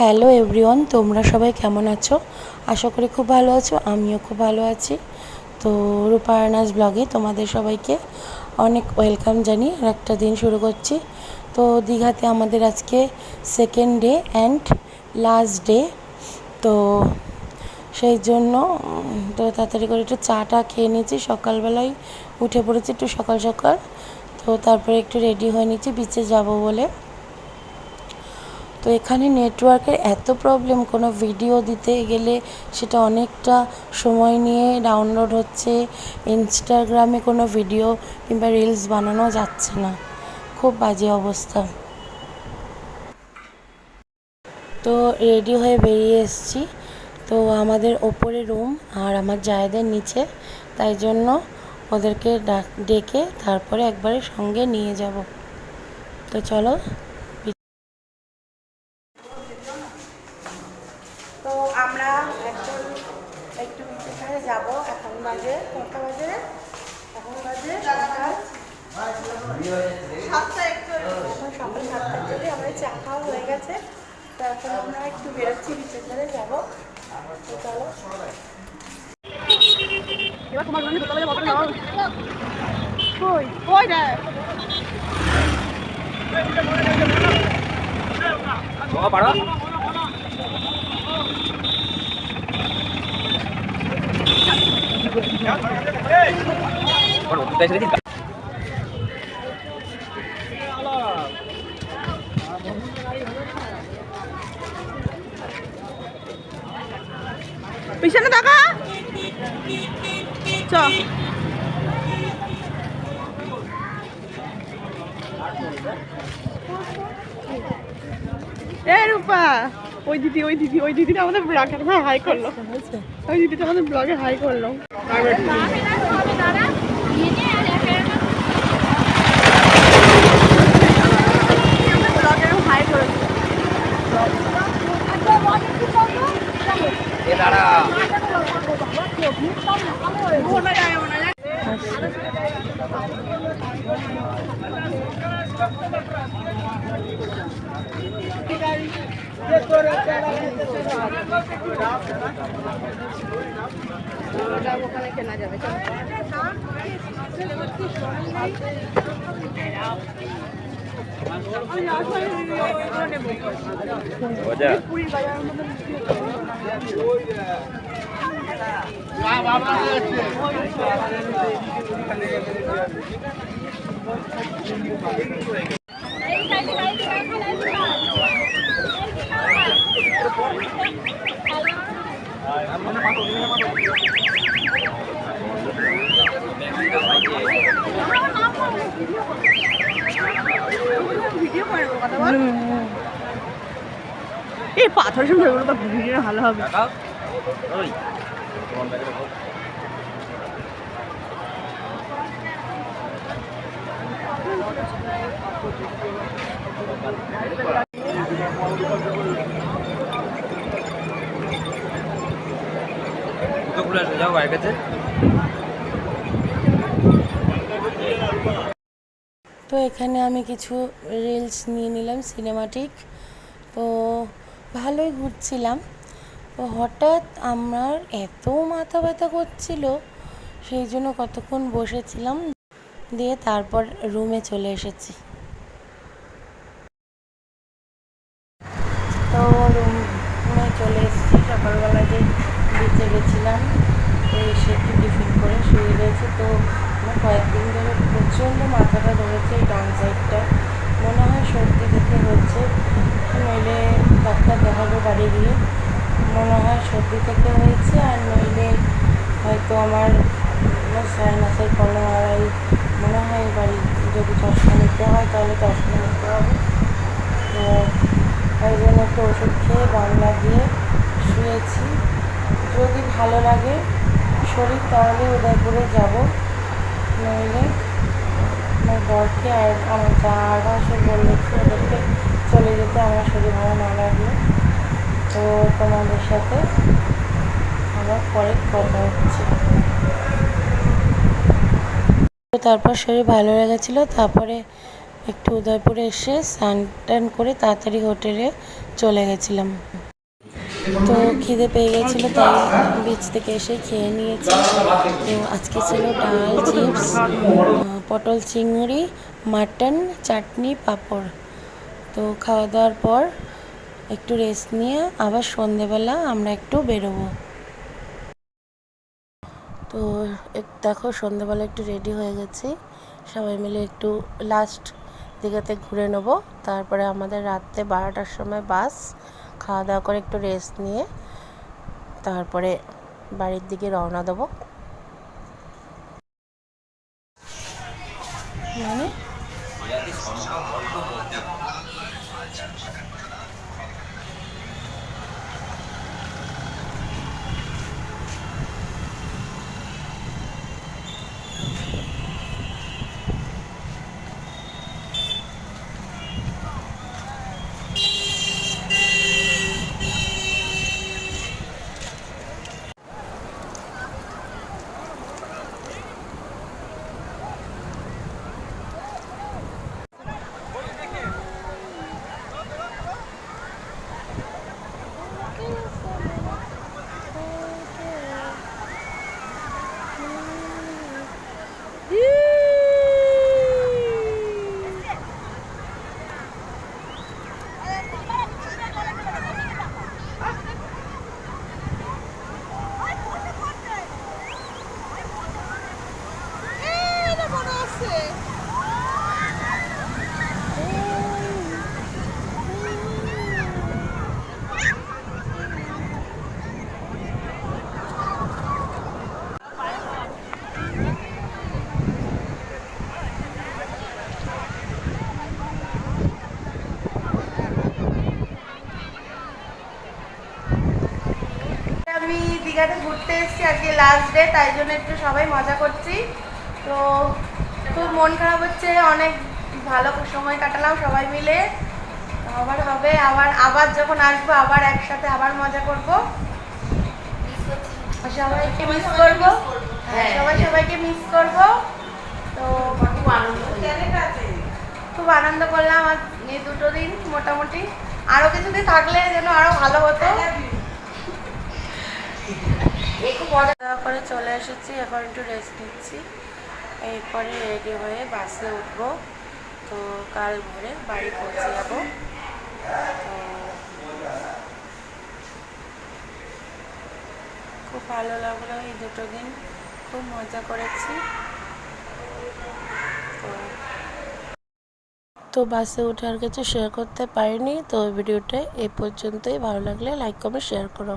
Hello everyone, তোমরা সবাই কেমন আছো? আশা করি খুব ভালো আছো। আমিও খুব ভালো আছি। তো রূপা আরনাজ ব্লগে তোমাদের সবাইকে অনেক ওয়েলকাম জানিয়ে আর একটা দিন শুরু করছি। তো দীঘাতে আমাদের আজকে second day and last day. তো সেই জন্য তো তাড়াতাড়ি করে একটু চাটা খেয়ে নিয়েছি। সকালবেলায় উঠে পড়েছি একটু সকাল সকাল। তো তারপরে একটু রেডি হয়ে নিয়েছি বিচে যাব বলে। তো এখানে নেটওয়ার্কের এত প্রবলেম, কোনো ভিডিও দিতে গেলে সেটা অনেকটা সময় নিয়ে ডাউনলোড হচ্ছে। ইনস্টাগ্রামে কোনো ভিডিও কিংবা রিলস বানানো যাচ্ছে না, খুব বাজে অবস্থা। তো রেডি হয়ে বেরিয়ে এসেছি। তো আমাদের ওপরে রুম আর আমার জায়েদের নিচে, তাই জন্য ওদেরকে ডেকে তারপরে একবারে সঙ্গে নিয়ে যাব। তো চলো। তো আমরা একটু সেখানে যাবো। এখন বাজে কটা বাজে? এখন বাজে সকাল 7:41। এখন সকাল 7:41, আমাদের চা খাওয়া হয়ে গেছে। তো এখন আমরা একটু বেরোচ্ছি, বিচের ধারে যাবো। তো চলো। এবার তোমার জন্য ঢোকা বলতে যাবো। কই কই রে পারো। পিছনে দেখা চ। এ রূপা, ওই দিদিটা আমাদের ব্লগে হাই করলো। ওই দিদিটা আমাদের ব্লগে হাই করলো। ওখানে কেনা যাবে। এই পাথরের সঙ্গে ভিডিও ভালো হবে। যাও বাইরের কাছে। তো এখানে আমি কিছু রিলস নিয়ে নিলাম সিনেমাটিক। তো ভালোই ঘুরছিলাম। তো হঠাৎ আমার এত মাথা ব্যথা করছিল, সেই জন্য কতক্ষণ বসেছিলাম, দিয়ে তারপর রুমে চলে এসেছি। তো রুমে চলে এসেছি। সকালবেলা যে বিচে গেছিলাম, তো এসে একটু টিফিন করে শুয়ে রয়েছি। তো আমার কয়েকদিন ধরে প্রচণ্ড মাথাটা ধরেছে, এই ডান সাইডটা। মনে হয় সর্দি থেকে হচ্ছে, নইলে ডাক্তার দেখাবো বাড়ি গিয়ে। মনে হয় সর্দি থেকে হয়েছে, আর নইলে হয়তো আমার সাইনাসের প্রবলেম। আর মনে হয় বাড়ি যদি চশমা নিতে হয় তাহলে চশমা নিতে হবে। তো তাই জন্য একটু ওষুধ খেয়ে বাম লাগিয়ে শুয়েছি। যদি ভালো লাগে শরীর তাহলে উদয়পুরে যাব, নইলে আমার বরকে আর আমার যা সে বলেছি ওদেরকে চলে যেতে, আমার শরীর ভালো না লাগলে। তো তোমাদের সাথে আবার পরে কথা হচ্ছে। তারপর শরীর ভালো লেগেছিলো। তারপরে একটু উদয়পুরে এসে স্নান টান করে তাড়াতাড়ি হোটেলে চলে গেছিলাম। তো খিদে পেয়ে গেছিলো তাই বিচ থেকে এসে খেয়ে নিয়েছি। তো আজকে ছিল ডাল, চিপস, পটল চিংড়ি, মাটন, চাটনি, পাঁপড়। তো খাওয়া দাওয়ার পর একটু রেস্ট নিয়ে আবার সন্ধেবেলা আমরা একটু বেরোবো। তো দেখো সন্ধেবেলা একটু রেডি হয়ে গেছি, সবাই মিলে একটু লাস্ট দিঘাতে ঘুরে নেবো। তারপরে আমাদের রাত্রে 12টার সময় বাস, খাওয়া দাওয়া করে একটু রেস্ট নিয়ে তারপরে বাড়ির দিকে রওনা দেবো। মানে আমি দীঘাতে ঘুরতে এসেছি, আজকে লাস্ট ডে, তাই জন্য একটু সবাই মজা করছি। তো খুব মন খারাপ হচ্ছে, অনেক ভালো সময় কাটালাম সবাই মিলে। আবার হবে, আবার যখন আসবো আবার একসাথে আবার মজা করব। সবাইকে মিস করবো, সবাইকে মিস করব। তো খুব আনন্দ করলাম আর এই 2 দিন মোটামুটি। আরো কিছুদিন থাকলে যেন আরো ভালো হতো। একটু মজা করে চলে এসেছি, এখন একটু রেস্ট নিচ্ছি। এরপরে রেডি হয়ে বাসে উঠবো। তো কাল ভোরে বাড়ি পৌঁছে যাবো। তো খুব ভালো লাগলো এই 2 দিন, খুব মজা করেছি। তো বাসে উঠে আর কিছু শেয়ার করতে পারিনি। তো ভিডিওটা এই পর্যন্তই, ভালো লাগলে লাইক কমেন্ট শেয়ার করো।